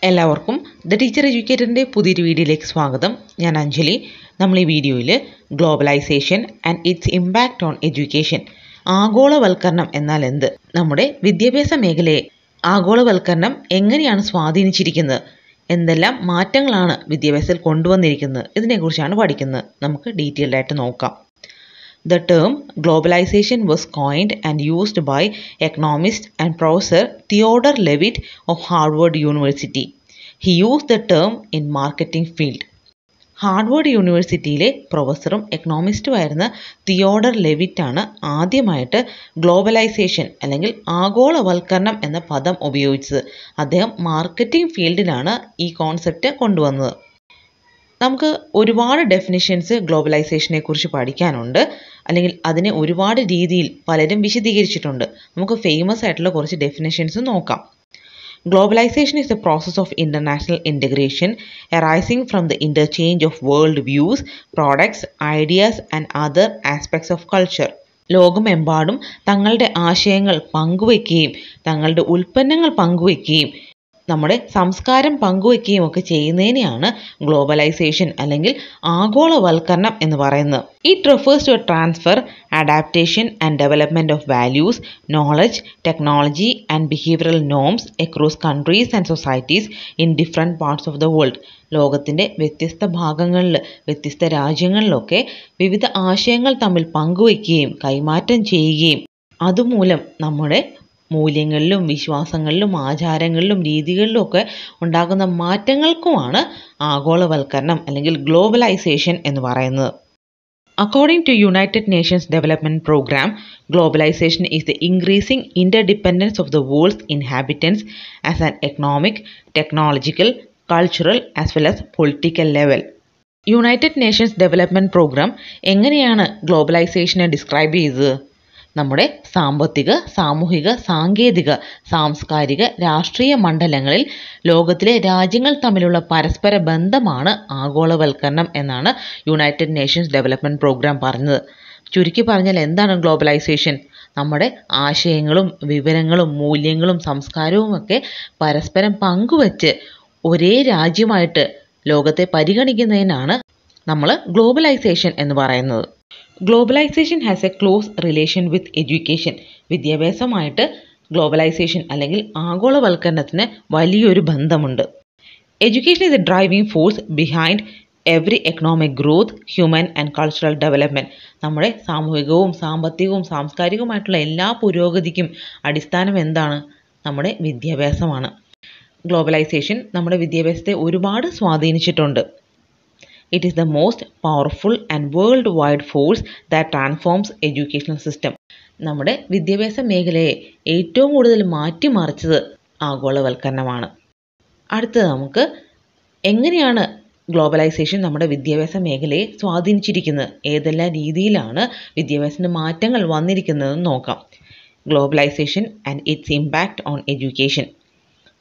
എല്ലാവർക്കും the teacher എഡ്യൂക്കേറ്ററിൻ്റെ പുതിയൊരു വീഡിയോയിലേക്ക് സ്വാഗതം. ഞാൻ അഞ്ജലി. നമ്മൾ ഈ വീഡിയോയിൽ globalisation and its impact on education, ആഗോളവൽക്കരണം എന്നാൽ എന്ത്, നമ്മുടെ വിദ്യാഭ്യാസ മേഖലയെ ആഗോളവൽക്കരണം എങ്ങനെയാണ് സ്വാധീനിച്ചിരിക്കുന്നത്, എന്തെല്ലാം മാറ്റങ്ങളാണ് വിദ്യാഭ്യാസത്തിൽ കൊണ്ടുവന്നിരിക്കുന്നത്, ഇതിനെക്കുറിച്ചാണ് പഠിക്കുന്നത്. നമുക്ക് ഡീറ്റെയിൽഡ് ആയിട്ട് നോക്കാം. The term globalization was coined and used by economist and professor Theodore Levitt of Harward University. He used the term in marketing field. ഹാർഡ്വേർഡ് യൂണിവേഴ്സിറ്റിയിലെ പ്രൊഫസറും എക്കണോമിസ്റ്റുമായിരുന്ന തിയോഡർ ലെവിറ്റ് ആണ് ആദ്യമായിട്ട് ഗ്ലോബലൈസേഷൻ അല്ലെങ്കിൽ ആഗോളവൽക്കരണം എന്ന പദം ഉപയോഗിച്ചത്. അദ്ദേഹം മാർക്കറ്റിംഗ് ഫീൽഡിലാണ് ഈ കോൺസെപ്റ്റ് കൊണ്ടുവന്നത്. നമുക്ക് ഒരുപാട് ഡെഫിനിഷൻസ് ഗ്ലോബലൈസേഷനെ കുറിച്ച് പഠിക്കാനുണ്ട്, അല്ലെങ്കിൽ അതിനെ ഒരുപാട് രീതിയിൽ പലരും വിശദീകരിച്ചിട്ടുണ്ട്. നമുക്ക് ഫേമസ് ആയിട്ടുള്ള കുറച്ച് ഡെഫിനിഷൻസ് നോക്കാം. Globalization is the process of international integration arising from the interchange of world views, products, ideas and other aspects of culture. ലോകമെമ്പാടും തങ്ങളുടെ ആശയങ്ങൾ പങ്കുവയ്ക്കുകയും തങ്ങളുടെ ഉൽപ്പന്നങ്ങൾ പങ്കുവയ്ക്കുകയും നമ്മുടെ സംസ്കാരം പങ്കുവയ്ക്കുകയും ഒക്കെ ചെയ്യുന്നതിനെയാണ് ഗ്ലോബലൈസേഷൻ അല്ലെങ്കിൽ ആഗോളവൽക്കരണം എന്ന് പറയുന്നത്. It refers to a transfer, adaptation and development of values, knowledge, technology and behavioral norms across countries and societies in different parts of the world. ലോകത്തിൻ്റെ വ്യത്യസ്ത ഭാഗങ്ങളിൽ, വ്യത്യസ്ത രാജ്യങ്ങളിലൊക്കെ വിവിധ ആശയങ്ങൾ തമ്മിൽ പങ്കുവയ്ക്കുകയും കൈമാറ്റം ചെയ്യുകയും അതുമൂലം നമ്മുടെ മൂല്യങ്ങളിലും വിശ്വാസങ്ങളിലും ആചാരങ്ങളിലും രീതികളിലും ഒക്കെ ഉണ്ടാകുന്ന മാറ്റങ്ങൾക്കുമാണ് ആഗോളവൽക്കരണം അല്ലെങ്കിൽ ഗ്ലോബലൈസേഷൻ എന്ന് പറയുന്നത്. According to United Nations Development Program, globalization is the increasing interdependence of the world's inhabitants as an economic, technological, cultural as well as political level. United nations development programme എങ്ങനെയാണ് ഗ്ലോബലൈസേഷനെ ഡിസ്ക്രൈബ് ചെയ്തത്? നമ്മുടെ സാമ്പത്തിക, സാമൂഹിക, സാങ്കേതിക, സാംസ്കാരിക, രാഷ്ട്രീയ മണ്ഡലങ്ങളിൽ ലോകത്തിലെ രാജ്യങ്ങൾ തമ്മിലുള്ള പരസ്പര ബന്ധമാണ് ആഗോളവൽക്കരണം എന്നാണ് യുണൈറ്റഡ് നേഷൻസ് ഡെവലപ്മെൻറ്റ് പ്രോഗ്രാം പറഞ്ഞത്. ചുരുക്കി പറഞ്ഞാൽ എന്താണ് ഗ്ലോബലൈസേഷൻ? നമ്മുടെ ആശയങ്ങളും വിവരങ്ങളും മൂല്യങ്ങളും സംസ്കാരവും ഒക്കെ പരസ്പരം പങ്കുവച്ച് ഒരേ രാജ്യമായിട്ട് ലോകത്തെ പരിഗണിക്കുന്നതിനാണ് നമ്മൾ ഗ്ലോബലൈസേഷൻ എന്ന് പറയുന്നത്. Globalisation has a close relation with education. വിദ്യാഭ്യാസമായിട്ട് ഗ്ലോബലൈസേഷൻ അല്ലെങ്കിൽ ആഗോളവൽക്കരണത്തിന് വലിയൊരു ബന്ധമുണ്ട്. Education is a driving force behind every economic growth, human and cultural development. നമ്മുടെ സാമൂഹികവും സാമ്പത്തികവും സാംസ്കാരികവുമായിട്ടുള്ള എല്ലാ പുരോഗതിക്കും അടിസ്ഥാനം എന്താണ്? നമ്മുടെ വിദ്യാഭ്യാസമാണ്. ഗ്ലോബലൈസേഷൻ നമ്മുടെ വിദ്യാഭ്യാസത്തെ ഒരുപാട് സ്വാധീനിച്ചിട്ടുണ്ട്. It is the most powerful and worldwide force that transforms educational system. നമ്മുടെ വിദ്യാഭ്യാസ മേഖലയെ ഏറ്റവും കൂടുതൽ മാറ്റിമറിച്ചത് ആഗോളവൽക്കരണമാണ്. അടുത്തത് നമുക്ക് എങ്ങനെയാണ് ഗ്ലോബലൈസേഷൻ നമ്മുടെ വിദ്യാഭ്യാസ മേഖലയെ സ്വാധീനിച്ചിരിക്കുന്നത്, ഏതെല്ലാം രീതിയിലാണ് വിദ്യാഭ്യാസത്തിൻ്റെ മാറ്റങ്ങൾ വന്നിരിക്കുന്നതെന്ന് നോക്കാം. Globalisation and its impact on education.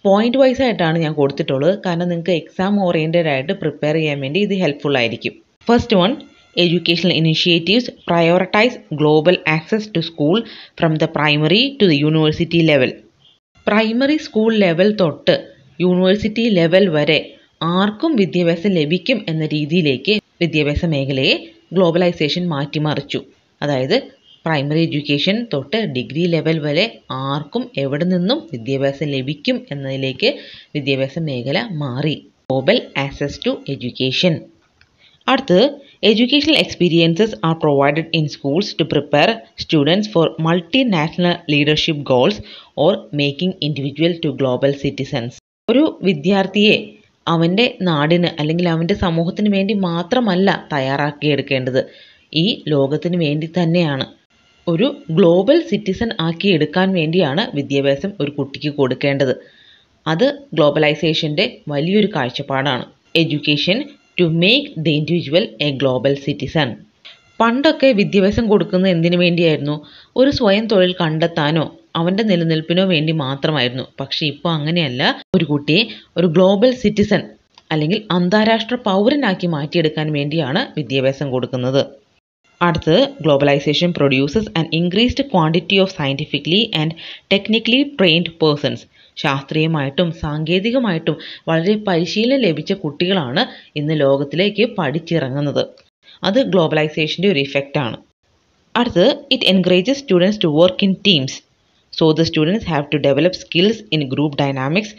Point wise ആയിട്ടാണ് ഞാൻ കൊടുത്തിട്ടുള്ളത്, കാരണം നിങ്ങൾക്ക് എക്സാം ഓറിയൻറ്റഡ് ആയിട്ട് പ്രിപ്പയർ ചെയ്യാൻ വേണ്ടി ഇത് ഹെൽപ്ഫുൾ ആയിരിക്കും. First one, educational initiatives prioritise global access to school from the primary to the university level. Primary school level തൊട്ട് യൂണിവേഴ്സിറ്റി ലെവൽ വരെ ആർക്കും വിദ്യാഭ്യാസം ലഭിക്കും എന്ന രീതിയിലേക്ക് വിദ്യാഭ്യാസ മേഖലയെ ഗ്ലോബലൈസേഷൻ മാറ്റിമറിച്ചു. അതായത് പ്രൈമറി എഡ്യൂക്കേഷൻ തൊട്ട് ഡിഗ്രി ലെവൽ വരെ ആർക്കും എവിടെ നിന്നും വിദ്യാഭ്യാസം ലഭിക്കും എന്നതിലേക്ക് വിദ്യാഭ്യാസ മേഖല മാറി. Global access to education. അടുത്തത്, educational experiences are provided in schools to prepare students for multinational leadership goals or making individual to global citizens. ഒരു വിദ്യാർത്ഥിയെ അവൻ്റെ നാടിന് അല്ലെങ്കിൽ അവൻ്റെ സമൂഹത്തിന് വേണ്ടി മാത്രമല്ല തയ്യാറാക്കിയെടുക്കേണ്ടത്, ഈ ലോകത്തിന് വേണ്ടി തന്നെയാണ്. ഒരു ഗ്ലോബൽ സിറ്റിസൺ ആക്കി എടുക്കാൻ വേണ്ടിയാണ് വിദ്യാഭ്യാസം ഒരു കുട്ടിക്ക് കൊടുക്കേണ്ടത്. അത് ഗ്ലോബലൈസേഷൻ്റെ വലിയൊരു കാഴ്ചപ്പാടാണ്. Education to make the individual a global citizen. പണ്ടൊക്കെ വിദ്യാഭ്യാസം കൊടുക്കുന്നത് എന്തിനു വേണ്ടിയായിരുന്നു? ഒരു സ്വയം തൊഴിൽ കണ്ടെത്താനോ അവൻ്റെ നിലനിൽപ്പിനോ വേണ്ടി മാത്രമായിരുന്നു. പക്ഷേ ഇപ്പോൾ അങ്ങനെയല്ല. ഒരു കുട്ടിയെ ഒരു ഗ്ലോബൽ സിറ്റിസൺ അല്ലെങ്കിൽ അന്താരാഷ്ട്ര പൗരനാക്കി മാറ്റിയെടുക്കാൻ വേണ്ടിയാണ് വിദ്യാഭ്യാസം കൊടുക്കുന്നത്. അടുത്തത്, globalisation produces an increased quantity of scientifically and technically trained persons. ശാസ്ത്രീയമായിട്ടും സാങ്കേതികമായിട്ടും വളരെ പരിശീലനം ലഭിച്ച കുട്ടികളാണ് ഇന്ന് ലോകത്തിലേക്ക് പഠിച്ചിറങ്ങുന്നത്. അത് ഗ്ലോബലൈസേഷൻ്റെ ഒരു ഇഫക്റ്റാണ്. അടുത്തത്, it encourages students to work in teams. So the students have to develop skills in group dynamics,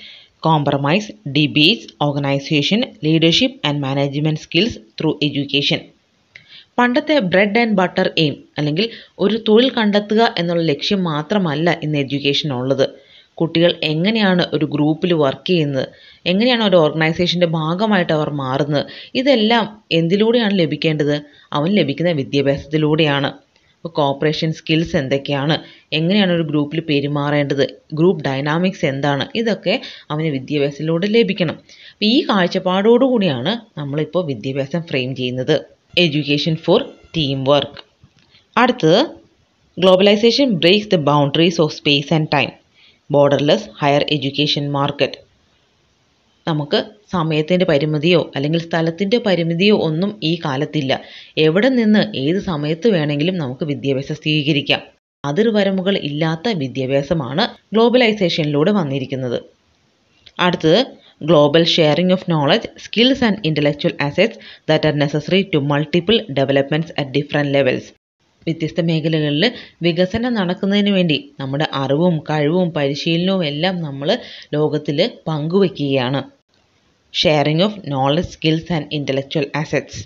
compromise, debates, organisation, leadership and management skills through education. പണ്ടത്തെ ബ്രെഡ് ആൻഡ് ബട്ടർ എയിം അല്ലെങ്കിൽ ഒരു തൊഴിൽ കണ്ടെത്തുക എന്നുള്ള ലക്ഷ്യം മാത്രമല്ല ഇന്ന് എഡ്യൂക്കേഷനുള്ളത്. കുട്ടികൾ എങ്ങനെയാണ് ഒരു ഗ്രൂപ്പിൽ വർക്ക് ചെയ്യുന്നത്, എങ്ങനെയാണ് ഒരു ഓർഗനൈസേഷൻ്റെ ഭാഗമായിട്ട് അവർ മാറുന്നത്, ഇതെല്ലാം എന്തിലൂടെയാണ് ലഭിക്കേണ്ടത്? അവൻ ലഭിക്കുന്ന വിദ്യാഭ്യാസത്തിലൂടെയാണ്. ഇപ്പോൾ കോപ്പറേഷൻ സ്കിൽസ് എന്തൊക്കെയാണ്, എങ്ങനെയാണ് ഒരു ഗ്രൂപ്പിൽ പെരുമാറേണ്ടത്, ഗ്രൂപ്പ് ഡൈനാമിക്സ് എന്താണ്, ഇതൊക്കെ അവന് വിദ്യാഭ്യാസത്തിലൂടെ ലഭിക്കണം. അപ്പോൾ ഈ കാഴ്ചപ്പാടോടുകൂടിയാണ് നമ്മളിപ്പോൾ വിദ്യാഭ്യാസം ഫ്രെയിം ചെയ്യുന്നത്. Education for team work. അടുത്തത്, globalisation breaks the boundaries of space and time. Borderless higher education market. നമുക്ക് സമയത്തിൻ്റെ പരിമിതിയോ അല്ലെങ്കിൽ സ്ഥലത്തിൻ്റെ പരിമിതിയോ ഒന്നും ഈ കാലത്തില്ല. എവിടെ നിന്ന് ഏത് സമയത്ത് വേണമെങ്കിലും നമുക്ക് വിദ്യാഭ്യാസം സ്വീകരിക്കാം. അതിർവരമ്പുകൾ ഇല്ലാത്ത വിദ്യാഭ്യാസമാണ് ഗ്ലോബലൈസേഷനിലൂടെ വന്നിരിക്കുന്നത്. അടുത്തത്, global sharing of knowledge, skills and intellectual assets that are necessary to multiple developments at different levels. വ്യത്യസ്ത മേഖലകളിൽ വികസനം നടക്കുന്നതിന് വേണ്ടി നമ്മുടെ അറിവും കഴിവും പരിശീലനവും എല്ലാം നമ്മൾ ലോകത്തിൽ പങ്കുവയ്ക്കുകയാണ്. Sharing of knowledge, skills and intellectual assets.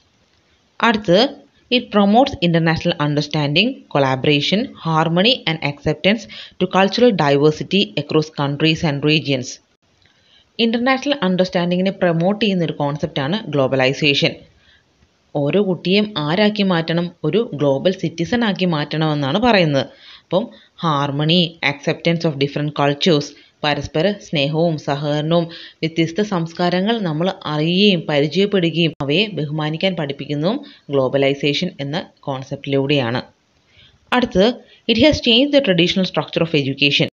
അടുത്തത്, it promotes international understanding, collaboration, harmony and acceptance to cultural diversity across countries and regions. International അണ്ടർസ്റ്റാൻഡിങ്ങിനെ പ്രൊമോട്ട് ചെയ്യുന്നൊരു കോൺസെപ്റ്റാണ് ഗ്ലോബലൈസേഷൻ. ഓരോ കുട്ടിയെയും ആരാക്കി മാറ്റണം? ഒരു ഗ്ലോബൽ സിറ്റിസൺ ആക്കി മാറ്റണമെന്നാണ് പറയുന്നത്. അപ്പം harmony, acceptance of different cultures, പരസ്പര സ്നേഹവും സഹകരണവും, വ്യത്യസ്ത സംസ്കാരങ്ങൾ നമ്മൾ അറിയുകയും പരിചയപ്പെടുകയും അവയെ ബഹുമാനിക്കാൻ പഠിപ്പിക്കുന്നതും ഗ്ലോബലൈസേഷൻ എന്ന കോൺസെപ്റ്റിലൂടെയാണ്. അടുത്തത്, it has change the traditional structure of education.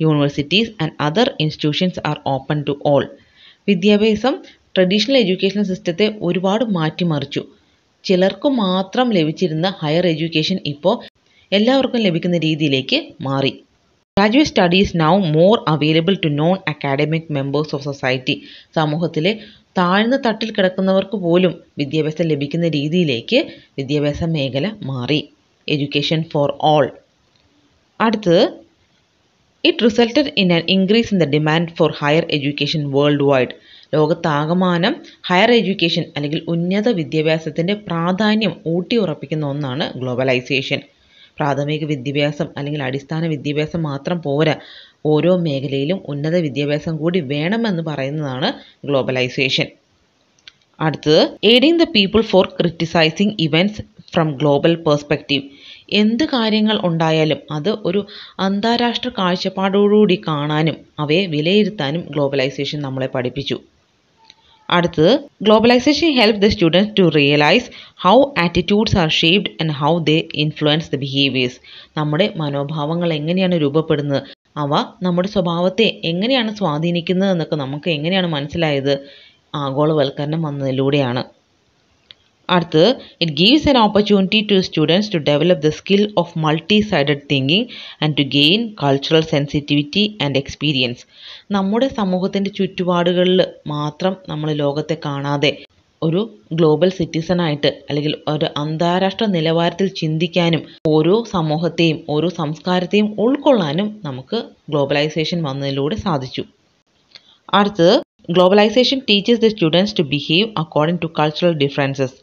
Universities and other institutions are open to all. വിദ്യാഭ്യാസം ട്രഡീഷണൽ എഡ്യൂക്കേഷൻ സിസ്റ്റത്തെ ഒരുപാട് മാറ്റിമറിച്ചു. ചിലർക്ക് മാത്രം ലഭിച്ചിരുന്ന ഹയർ എഡ്യൂക്കേഷൻ ഇപ്പോൾ എല്ലാവർക്കും ലഭിക്കുന്ന രീതിയിലേക്ക് മാറി. Graduate studies now more available to non academic members of society. സമൂഹത്തിലെ താഴ്ന്ന തട്ടിൽ കിടക്കുന്നവർക്ക് പോലും വിദ്യാഭ്യാസം ലഭിക്കുന്ന രീതിയിലേക്ക് വിദ്യാഭ്യാസ മേഖല മാറി. Education for all. അടുത്തത്, it resulted in an increase in the demand for higher education worldwide. ലോകത്താകമാനം ഹയർ എഡ്യൂക്കേഷൻ അല്ലെങ്കിൽ ഉന്നത വിദ്യാഭ്യാസത്തിൻ്റെ പ്രാധാന്യം ഊട്ടിയുറപ്പിക്കുന്ന ഒന്നാണ് ഗ്ലോബലൈസേഷൻ. പ്രാഥമിക വിദ്യാഭ്യാസം അല്ലെങ്കിൽ അടിസ്ഥാന വിദ്യാഭ്യാസം മാത്രം പോരാ, ഓരോ മേഖലയിലും ഉന്നത വിദ്യാഭ്യാസം കൂടി വേണമെന്ന് പറയുന്നതാണ് ഗ്ലോബലൈസേഷൻ. അടുത്തത്, aiding the people four criticising events from global perspective. എന്ത് കാര്യങ്ങൾ ഉണ്ടായാലും അത് ഒരു അന്താരാഷ്ട്ര കാഴ്ചപ്പാടോടുകൂടി കാണാനും അവയെ വിലയിരുത്താനും ഗ്ലോബലൈസേഷൻ നമ്മളെ പഠിപ്പിച്ചു. അടുത്തത്, globalisation help the students to realise how attitudes are shaped and how they influence the behaviours. നമ്മുടെ മനോഭാവങ്ങൾ എങ്ങനെയാണ് രൂപപ്പെടുന്നത്, അവ നമ്മുടെ സ്വഭാവത്തെ എങ്ങനെയാണ് സ്വാധീനിക്കുന്നത് എന്നൊക്കെ നമുക്ക് എങ്ങനെയാണ് മനസ്സിലായത്? ആഗോളവൽക്കരണം വന്നതിലൂടെയാണ്. അടുത്തത്, it gives an opportunity to students to develop the skill of multi sided thinking and to gain cultural sensitivity and experience. നമ്മുടെ സമൂഹത്തിൻ്റെ ചുറ്റുപാടുകളിൽ മാത്രം നമ്മൾ ലോകത്തെ കാണാതെ ഒരു ഗ്ലോബൽ സിറ്റിസണായിട്ട് അല്ലെങ്കിൽ ഒരു അന്താരാഷ്ട്ര നിലവാരത്തിൽ ചിന്തിക്കാനും ഓരോ സമൂഹത്തെയും ഓരോ സംസ്കാരത്തെയും ഉൾക്കൊള്ളാനും നമുക്ക് ഗ്ലോബലൈസേഷൻ വന്നതിലൂടെ സാധിച്ചു. അടുത്തത്, globalisation teaches the students to behave according to cultural differences,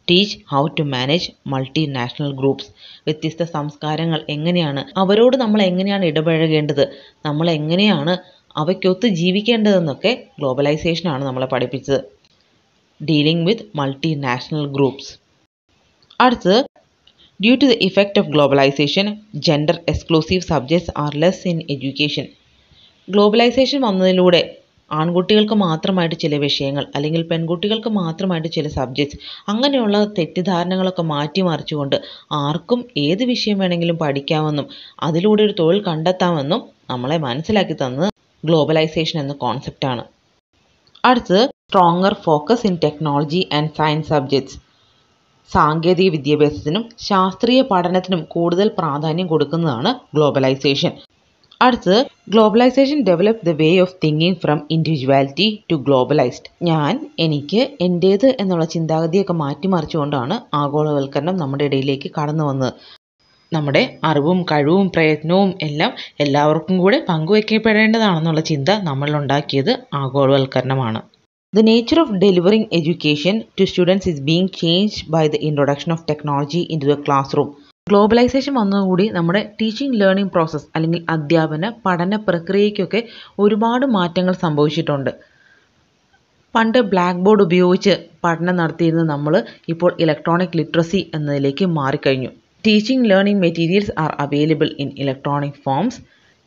teach how to manage multinational groups. വ്യത്യസ്ത സംസ്കാരങ്ങൾ എങ്ങനെയാണ്, അവരോട് നമ്മൾ എങ്ങനെയാണ് ഇടപഴകേണ്ടത്, നമ്മൾ എങ്ങനെയാണ് അവയ്ക്കൊത്ത് ജീവിക്കേണ്ടതെന്നൊക്കെ ഗ്ലോബലൈസേഷനാണ് നമ്മളെ പഠിപ്പിച്ചത്. Dealing with multinational groups. അടുത്തത്, due to the effect of globalisation gender exclusive subjects are less in education. Globalisation വന്നതിലൂടെ ആൺകുട്ടികൾക്ക് മാത്രമായിട്ട് ചില വിഷയങ്ങൾ അല്ലെങ്കിൽ പെൺകുട്ടികൾക്ക് മാത്രമായിട്ട് ചില സബ്ജക്ട്സ്, അങ്ങനെയുള്ള തെറ്റിദ്ധാരണകളൊക്കെ മാറ്റിമറിച്ചുകൊണ്ട് ആർക്കും ഏത് വിഷയം വേണമെങ്കിലും പഠിക്കാമെന്നും അതിലൂടെ ഒരു തൊഴിൽ കണ്ടെത്താമെന്നും നമ്മളെ മനസ്സിലാക്കി തന്നത് ഗ്ലോബലൈസേഷൻ എന്ന കോൺസെപ്റ്റാണ്. അടുത്തത്, stronger focus in technology and science subjects. സാങ്കേതിക വിദ്യാഭ്യാസത്തിനും ശാസ്ത്രീയ പഠനത്തിനും കൂടുതൽ പ്രാധാന്യം കൊടുക്കുന്നതാണ് ഗ്ലോബലൈസേഷൻ. അടുത്തത് globalisation develop the way of thinking from individuality to globalised. എനിക്ക് എൻ്റേത് എന്നുള്ള ചിന്താഗതിയൊക്കെ മാറ്റിമറിച്ചുകൊണ്ടാണ് ആഗോളവൽക്കരണം നമ്മുടെ ഇടയിലേക്ക് കടന്നു വന്നത്. നമ്മുടെ അറിവും കഴിവും പ്രയത്നവും എല്ലാം എല്ലാവർക്കും കൂടെ പങ്കുവയ്ക്കപ്പെടേണ്ടതാണെന്നുള്ള ചിന്ത നമ്മളിലുണ്ടാക്കിയത് ആഗോളവൽക്കരണമാണ്. The nature of delivering education to students is being changed by the introduction of technology into the classroom. Globalisation വന്നതുകൂടി നമ്മുടെ ടീച്ചിങ് ലേണിംഗ് പ്രോസസ്സ് അല്ലെങ്കിൽ അധ്യാപന പഠന പ്രക്രിയയ്ക്കൊക്കെ ഒരുപാട് മാറ്റങ്ങൾ സംഭവിച്ചിട്ടുണ്ട്. പണ്ട് ബ്ലാക്ക് ബോർഡ് ഉപയോഗിച്ച് പഠനം നടത്തിയിരുന്ന നമ്മൾ ഇപ്പോൾ ഇലക്ട്രോണിക് ലിറ്ററസി എന്നതിലേക്ക് മാറിക്കഴിഞ്ഞു. Teaching learning materials are available in electronic forms.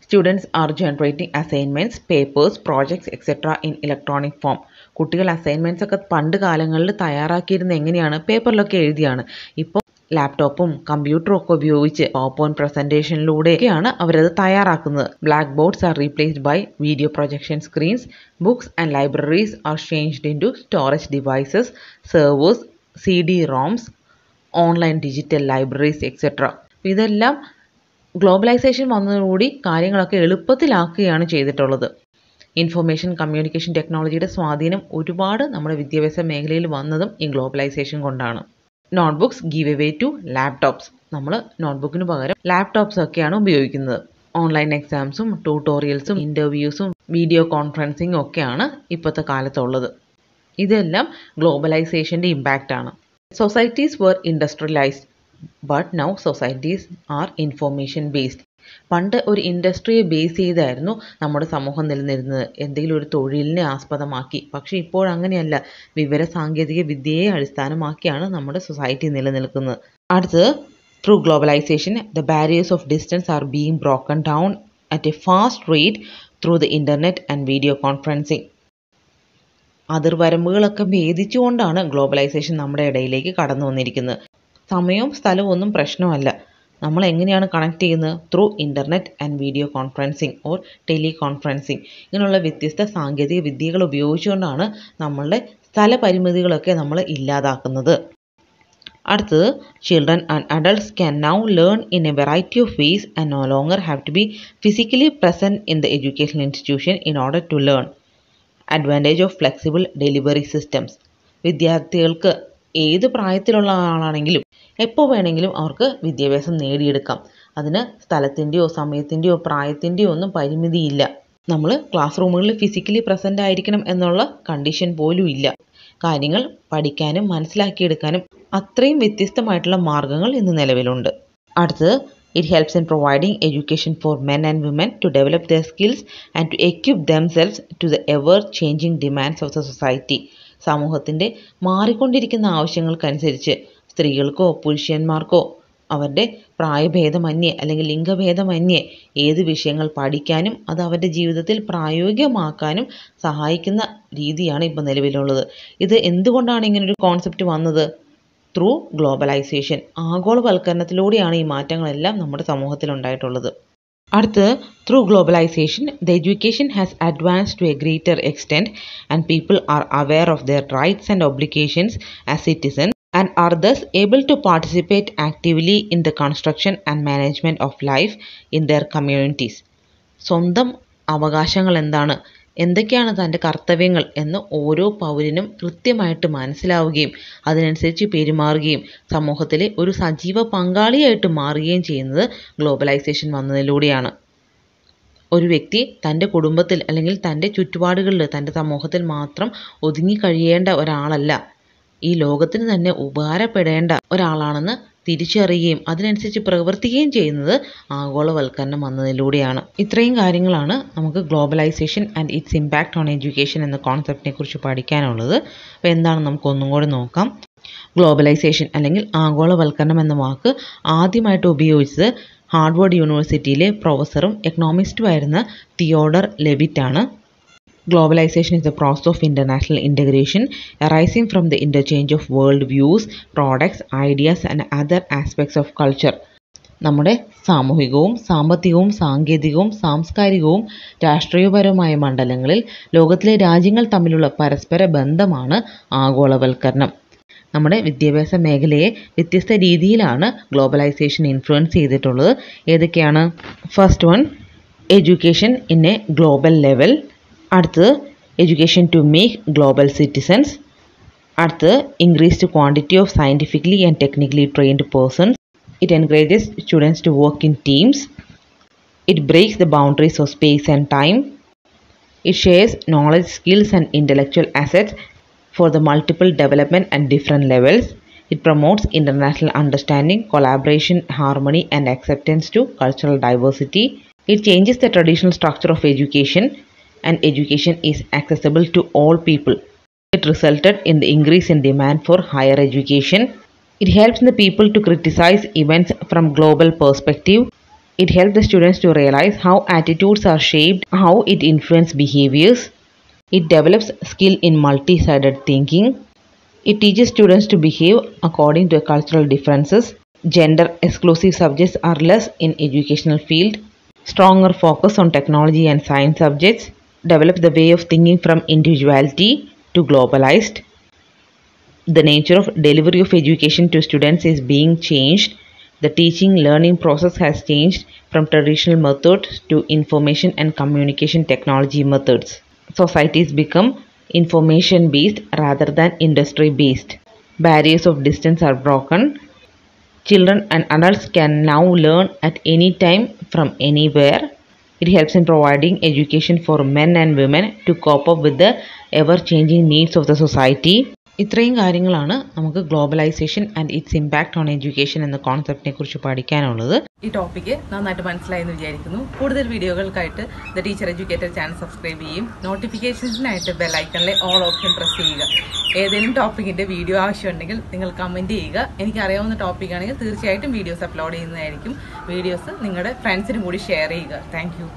Students are generating assignments, papers, projects, etc. in electronic form. കുട്ടികൾ അസൈൻമെൻറ്റ്സ് ഒക്കെ പണ്ട് കാലങ്ങളിൽ തയ്യാറാക്കിയിരുന്നത് എങ്ങനെയാണ്? പേപ്പറിലൊക്കെ എഴുതിയാണ്. ഇപ്പോൾ ലാപ്ടോപ്പും കമ്പ്യൂട്ടറും ഒക്കെ ഉപയോഗിച്ച് പവർപോയിന്റ് പ്രസൻറ്റേഷനിലൂടെയൊക്കെയാണ് അവരത് തയ്യാറാക്കുന്നത്. Black boards are replaced by video projection screens. Books and libraries are changed in to storage devices, servers, CD-ROMs, online digital libraries etcetera. ഇതെല്ലാം ഗ്ലോബലൈസേഷൻ വന്നതോടുകൂടി കാര്യങ്ങളൊക്കെ എളുപ്പത്തിലാക്കുകയാണ് ചെയ്തിട്ടുള്ളത്. ഇൻഫർമേഷൻ കമ്മ്യൂണിക്കേഷൻ ടെക്നോളജിയുടെ സ്വാധീനം ഒരുപാട് നമ്മുടെ വിദ്യാഭ്യാസ മേഖലയിൽ വന്നതും ഈ ഗ്ലോബലൈസേഷൻ കൊണ്ടാണ്. Notebooks give away to laptops. നമ്മൾ നോട്ട്ബുക്കിന് പകരം ലാപ്ടോപ്സ് ഒക്കെയാണ് ഉപയോഗിക്കുന്നത്. ഓൺലൈൻ എക്സാംസും ട്യൂട്ടോറിയൽസും ഇൻ്റർവ്യൂസും വീഡിയോ കോൺഫറൻസിങ്ങും ഒക്കെയാണ് ഇപ്പോഴത്തെ കാലത്തുള്ളത്. ഇതെല്ലാം ഗ്ലോബലൈസേഷൻ്റെ ഇമ്പാക്റ്റാണ്. Societies were industrialised but now societies are information based. പണ്ട് ഒരു ഇൻഡസ്ട്രിയെ ബേസ് ചെയ്തായിരുന്നു നമ്മുടെ സമൂഹം നിലനിരുന്നത്, എന്തെങ്കിലും ഒരു തൊഴിലിനെ ആസ്പദമാക്കി. പക്ഷേ ഇപ്പോഴങ്ങനെയല്ല, വിവര സാങ്കേതിക വിദ്യയെ അടിസ്ഥാനമാക്കിയാണ് നമ്മുടെ സൊസൈറ്റി നിലനിൽക്കുന്നത്. അടുത്തത് through globalisation the barriers of distance are being broken down at a fast rate through the internet and video conferencing. അതിർവരമ്പുകളൊക്കെ ഭേദിച്ചുകൊണ്ടാണ് ഗ്ലോബലൈസേഷൻ നമ്മുടെ ഇടയിലേക്ക് കടന്നു വന്നിരിക്കുന്നത്. സമയവും സ്ഥലവും ഒന്നും പ്രശ്നമല്ല. നമ്മൾ എങ്ങനെയാണ് കണക്ട് ചെയ്യുന്നത്? Through internet and video conferencing or tele conferencing. ഇങ്ങനെയുള്ള വ്യത്യസ്ത സാങ്കേതിക വിദ്യകൾ ഉപയോഗിച്ചുകൊണ്ടാണ് നമ്മളുടെ സ്ഥലപരിമിതികളൊക്കെ നമ്മൾ ഇല്ലാതാക്കുന്നത്. അടുത്തത് children and adults can now learn in a variety of ways and no longer have to be physically present in the educational institution in order to learn. Advantage of flexible delivery systems. വിദ്യാർത്ഥികൾക്ക് ഏത് പ്രായത്തിലുള്ള ആളാണെങ്കിലും എപ്പോൾ വേണമെങ്കിലും അവർക്ക് വിദ്യാഭ്യാസം നേടിയെടുക്കാം. അതിന് സ്ഥലത്തിൻ്റെയോ സമയത്തിൻ്റെയോ പ്രായത്തിൻ്റെയോ ഒന്നും പരിമിതിയില്ല. നമ്മൾ ക്ലാസ് റൂമുകളിൽ ഫിസിക്കലി പ്രസൻ്റ് ആയിരിക്കണം എന്നുള്ള കണ്ടീഷൻ പോലും ഇല്ല. കാര്യങ്ങൾ പഠിക്കാനും മനസ്സിലാക്കിയെടുക്കാനും അത്രയും വ്യത്യസ്തമായിട്ടുള്ള മാർഗ്ഗങ്ങൾ ഇന്ന് നിലവിലുണ്ട്. അടുത്തത് it helps in providing education for men and women to develop their skills and to equip themselves to the ever changing demands of the society. സമൂഹത്തിൻ്റെ മാറിക്കൊണ്ടിരിക്കുന്ന ആവശ്യങ്ങൾക്കനുസരിച്ച് സ്ത്രീകൾക്കോ പുരുഷന്മാർക്കോ അവരുടെ പ്രായഭേദമന്യേ അല്ലെങ്കിൽ ലിംഗഭേദമന്യേ ഏത് വിഷയങ്ങൾ പഠിക്കാനും അത് അവരുടെ ജീവിതത്തിൽ പ്രായോഗികമാക്കാനും സഹായിക്കുന്ന രീതിയാണ് ഇപ്പോൾ നിലവിലുള്ളത്. ഇത് എന്തുകൊണ്ടാണ് ഇങ്ങനൊരു കോൺസെപ്റ്റ് വന്നത്? Through globalisation. ആഗോളവൽക്കരണത്തിലൂടെയാണ് ഈ മാറ്റങ്ങളെല്ലാം നമ്മുടെ സമൂഹത്തിൽ ഉണ്ടായിട്ടുള്ളത്. അടുത്തത് through globalisation the education has advanced to a greater extent and people are aware of their rights and obligations as citizen and are thus able to participate actively in the construction and management of life in their communities. സ്വന്തം അവകാശങ്ങൾ എന്താണ്, എന്തൊക്കെയാണ് തൻ്റെ കർത്തവ്യങ്ങൾ എന്ന് ഓരോ പൗരനും കൃത്യമായിട്ട് മനസ്സിലാവുകയും അതിനനുസരിച്ച് പെരുമാറുകയും സമൂഹത്തിലെ ഒരു സജീവ പങ്കാളിയായിട്ട് മാറുകയും ചെയ്യുന്നത് ഗ്ലോബലൈസേഷൻ വന്നതിലൂടെയാണ്. ഒരു വ്യക്തി തൻ്റെ കുടുംബത്തിൽ അല്ലെങ്കിൽ തൻ്റെ ചുറ്റുപാടുകളിൽ തൻ്റെ സമൂഹത്തിൽ മാത്രം ഒതുങ്ങിക്കഴിയേണ്ട ഒരാളല്ല, ഈ ലോകത്തിന് തന്നെ ഉപകാരപ്പെടേണ്ട ഒരാളാണെന്ന് തിരിച്ചറിയുകയും അതിനനുസരിച്ച് പ്രവർത്തിക്കുകയും ചെയ്യുന്നത് ആഗോളവൽക്കരണം വന്നതിലൂടെയാണ്. ഇത്രയും കാര്യങ്ങളാണ് നമുക്ക് globalisation and its impact on education എന്ന കോൺസെപ്റ്റിനെ കുറിച്ച് പഠിക്കാനുള്ളത്. അപ്പോൾ എന്താണ് നമുക്കൊന്നും കൂടി നോക്കാം. ഗ്ലോബലൈസേഷൻ അല്ലെങ്കിൽ ആഗോളവൽക്കരണം എന്ന വാക്ക് ആദ്യമായിട്ട് ഉപയോഗിച്ചത് ഹാർവർഡ് യൂണിവേഴ്സിറ്റിയിലെ പ്രൊഫസറും എക്കണോമിസ്റ്റുമായിരുന്ന തിയോഡർ ലെവിറ്റ് ആണ്. Globalization is the process of international integration arising from the interchange of world views, products, ideas and other aspects of culture. നമ്മുടെ സാമൂഹികവും സാമ്പത്തികവും സാങ്കേതികവും സാംസ്കാരികവും രാഷ്ട്രീയപരവുമായ മണ്ഡലങ്ങളിൽ ലോകത്തിലെ രാജ്യങ്ങൾ തമ്മിലുള്ള പരസ്പര ബന്ധമാണ് ആഗോളവൽക്കരണം. നമ്മുടെ വിദ്യാഭ്യാസ മേഖലയെ വ്യത്യസ്ത രീതിയിലാണ് ഗ്ലോബലൈസേഷൻ ഇൻഫ്ലുവൻസ് ചെയ്തിട്ടുള്ളത്. ഏതൊക്കെയാണ്? First one, education in a global level. അടുത്തത് education to make global citizens. അടുത്തത് increased quantity of scientifically and technically trained persons. It encourages students to work in teams. It breaks the boundaries of space and time. It shares knowledge, skills and intellectual assets for the multiple development and different levels. It promotes international understanding, collaboration, harmony and acceptance to cultural diversity. It changes the traditional structure of education, and education is accessible to all people. It resulted in the increase in demand for higher education. It helps the people to criticize events from global perspective. It helps the students to realize how attitudes are shaped, how it influences behaviors. It develops skill in multi-sided thinking. It teaches students to behave according to cultural differences. Gender exclusive subjects are less in educational field. Stronger focus on technology and science subjects. Develops the way of thinking from individuality to globalized. The nature of delivery of education to students is being changed. The teaching learning process has changed from traditional methods to information and communication technology methods. Societies become information based rather than industry based. Barriers of distance are broken. Children and adults can now learn at any time from anywhere. It helps in providing education for men and women to cope up with the ever changing needs of the society. ഇത്രയും കാര്യങ്ങളാണ് നമുക്ക് globalisation and its impact on education എന്ന കോൺസെപ്റ്റിനെ കുറിച്ച് പഠിക്കാനുള്ളത്. ഈ topic നന്നായിട്ട് മനസ്സിലായെന്ന് വിചാരിക്കുന്നു. കൂടുതൽ വീഡിയോകൾക്കായിട്ട് the teacher educator channel subscribe ചെയ്യും. നോട്ടിഫിക്കേഷൻസിനായിട്ട് ബെൽ ഐക്കണിലെ ഓൾ ഓപ്ഷൻ പ്രസ് ചെയ്യുക. ഏതെങ്കിലും ടോപ്പിക്കിന്റെ വീഡിയോ ആവശ്യമുണ്ടെങ്കിൽ നിങ്ങൾ കമന്റ് ചെയ്യുക. എനിക്കറിയാവുന്ന ടോപ്പിക്കാണെങ്കിൽ തീർച്ചയായിട്ടും വീഡിയോസ് അപ്ലോഡ് ചെയ്യുന്നതായിരിക്കും. വീഡിയോസ് നിങ്ങളുടെ ഫ്രണ്ട്സിനും കൂടി ഷെയർ ചെയ്യുക. Thank you.